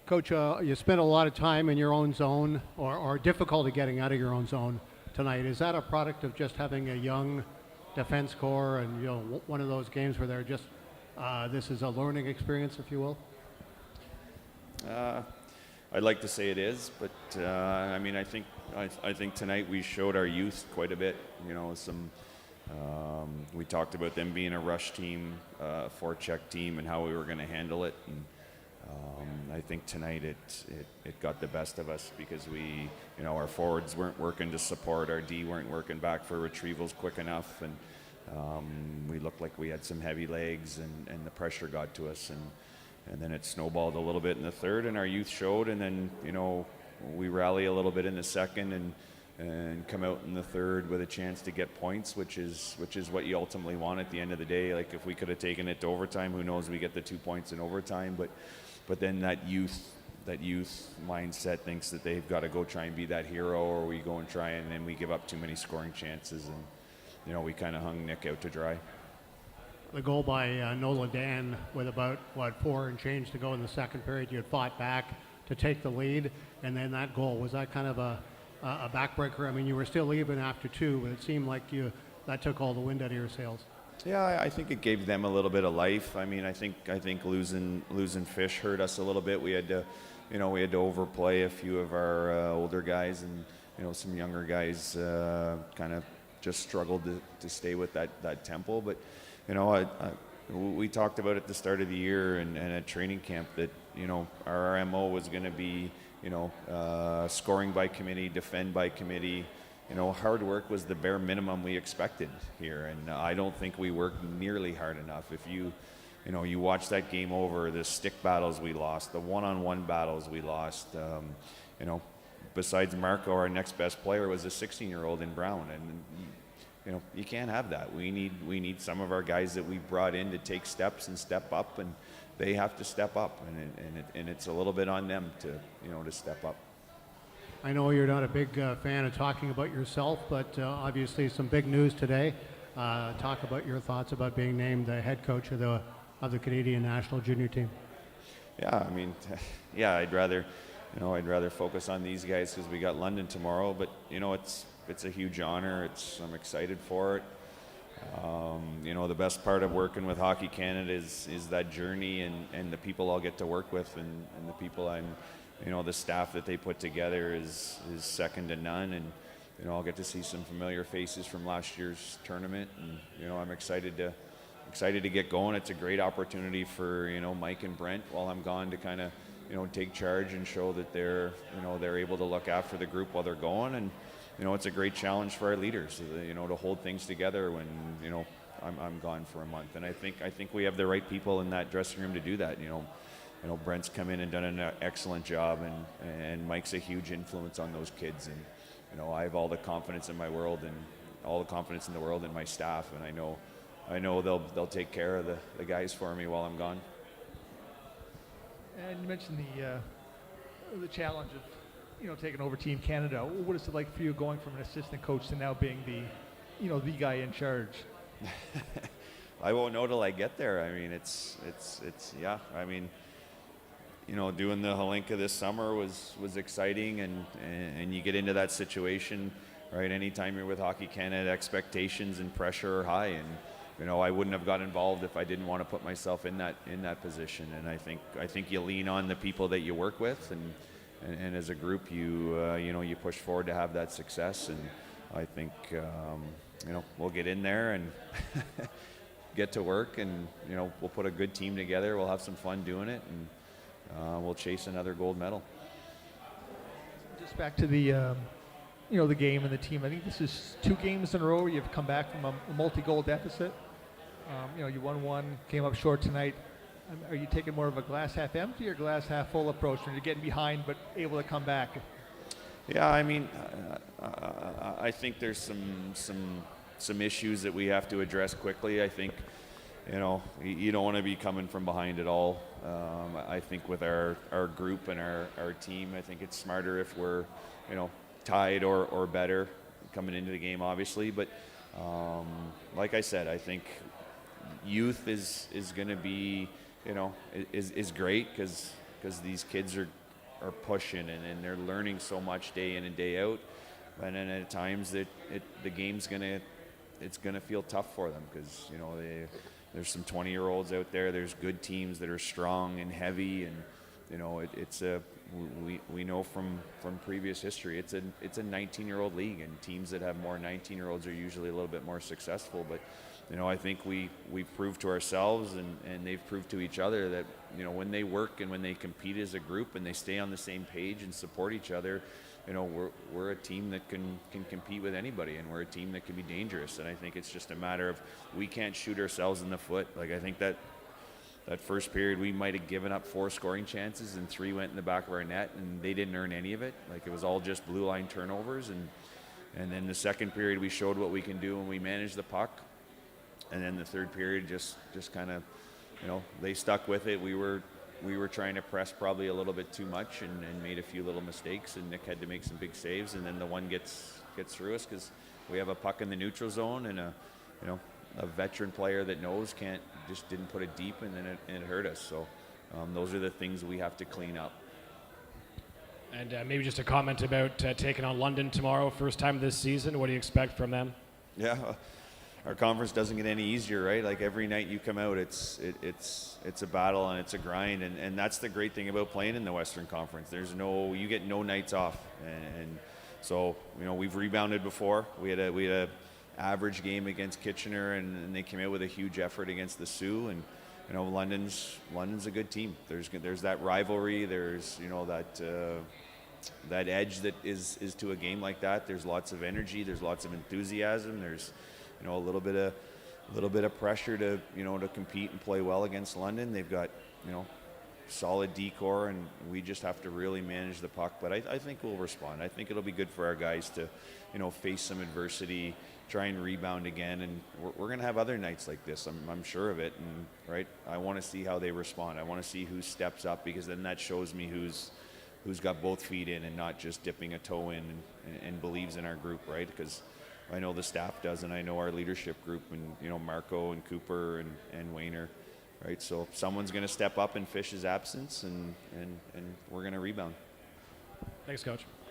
Coach, you spent a lot of time in your own zone or difficulty getting out of your own zone tonight. Is that a product of just having a young defense core and, one of those games where they're just, this is a learning experience, if you will? I'd like to say it is, but I mean, I think tonight we showed our youth quite a bit. We talked about them being a rush team, a forecheck team, and how we were going to handle it. And I think tonight it got the best of us because our forwards weren't working to support, our D weren't working back for retrievals quick enough, and we looked like we had some heavy legs, and the pressure got to us, and then it snowballed a little bit in the third, and our youth showed, and then we rally a little bit in the second, and come out in the third with a chance to get points, which is what you ultimately want at the end of the day. Like, if we could have taken it to overtime, who knows, we get the 2 points in overtime, but then that youth mindset thinks that they've got to go try and be that hero, or we go and try, and then we give up too many scoring chances, and we kind of hung Nick out to dry. The goal by Nola Dan with about, 4 and change to go in the second period, you had fought back to take the lead, and then that goal, was that kind of a backbreaker? I mean, you were still even after 2, but it seemed like that took all the wind out of your sails. Yeah, I think it gave them a little bit of life. I mean, I think losing Fish hurt us a little bit. We had to overplay a few of our older guys, and some younger guys kind of just struggled to stay with that tempo. But we talked about at the start of the year and at training camp that our MO was going to be scoring by committee, defend by committee. Hard work was the bare minimum we expected here, and I don't think we worked nearly hard enough. If you watch that game over, the stick battles we lost, the one-on-one battles we lost. Besides Marco, our next best player was a 16-year-old in Brown, and you can't have that. We need some of our guys that we brought in to take steps and step up, and they have to step up, and it's a little bit on them to step up. I know you're not a big fan of talking about yourself, but obviously some big news today. Talk about your thoughts about being named the head coach of the Canadian national junior team. Yeah, I mean, I'd rather focus on these guys because we got London tomorrow. But it's a huge honor. I'm excited for it. The best part of working with Hockey Canada is that journey and the people I'll get to work with, and the people the staff that they put together is second to none, and I'll get to see some familiar faces from last year's tournament, and I'm excited to get going. It's a great opportunity for Mike and Brent while I'm gone to kind of take charge and show that they're able to look after the group while they're going, and it's a great challenge for our leaders to hold things together when I'm gone for a month, and I think we have the right people in that dressing room to do that. Brent's come in and done an excellent job, and Mike's a huge influence on those kids, and I have all the confidence in my world and all the confidence in the world in my staff, and I know they'll take care of the guys for me while I'm gone. And you mentioned the challenge of taking over Team Canada. What is it like for you going from an assistant coach to now being the guy in charge? I won't know till I get there. I mean, it's yeah. I mean, doing the Helenka this summer was exciting, and you get into that situation, right? Anytime you're with Hockey Canada, expectations and pressure are high, and I wouldn't have got involved if I didn't want to put myself in that position. And I think you lean on the people that you work with, and as a group, you push forward to have that success. And I think we'll get in there and get to work, and we'll put a good team together. We'll have some fun doing it, and we'll chase another gold medal. Just back to the the game and the team. I think this is 2 games in a row where you've come back from a multi-goal deficit. You won one, came up short tonight. Are you taking more of a glass half empty or glass half full approach when you're getting behind but able to come back? Yeah, I mean, I think there's some issues that we have to address quickly. I think, you don't want to be coming from behind at all. I think with our group and our team, I think it's smarter if we're, tied or better coming into the game, obviously. But like I said, I think youth is going to be, is great because because these kids are pushing and they're learning so much day in and day out. And then at times the game's it's gonna feel tough for them because there's some 20-year-olds out there. There's good teams that are strong and heavy, and we know from previous history it's a 19-year-old league, and teams that have more 19-year-olds are usually a little bit more successful. But I think we've proved to ourselves and they've proved to each other that when they work and when they compete as a group and they stay on the same page and support each other, we're a team that can compete with anybody, and we're a team that can be dangerous. And I think it's just a matter of we can't shoot ourselves in the foot. Like, I think that first period we might have given up 4 scoring chances and 3 went in the back of our net, and they didn't earn any of it. Like, it was all just blue line turnovers. And then the second period we showed what we can do and we managed the puck. And then the third period just kind of, they stuck with it. We were trying to press probably a little bit too much and made a few little mistakes, and Nick had to make some big saves, and then the one gets through us because we have a puck in the neutral zone, and a veteran player that just didn't put it deep, and then it hurt us. So those are the things we have to clean up. And maybe just a comment about taking on London tomorrow, first time this season. What do you expect from them? Yeah, our conference doesn't get any easier, right? Like, every night you come out, it's a battle and it's a grind, and that's the great thing about playing in the Western Conference. You get no nights off, and so we've rebounded before. We had a average game against Kitchener, and they came out with a huge effort against the Sioux, and London's a good team. There's that rivalry. There's that edge that is to a game like that. There's lots of energy. There's lots of enthusiasm. There's a little bit of pressure to to compete and play well against London. They've got solid decor, and we just have to really manage the puck. But I think we'll respond. I think it'll be good for our guys to face some adversity, try and rebound again, and we're going to have other nights like this. I'm sure of it, and right, I want to see how they respond. I want to see who steps up, because then that shows me who's got both feet in and not just dipping a toe in and believes in our group, right? Because I know the staff does, and I know our leadership group, and Marco and Cooper and Wayner, right? So someone's going to step up and fish his absence, and we're going to rebound. Thanks, Coach.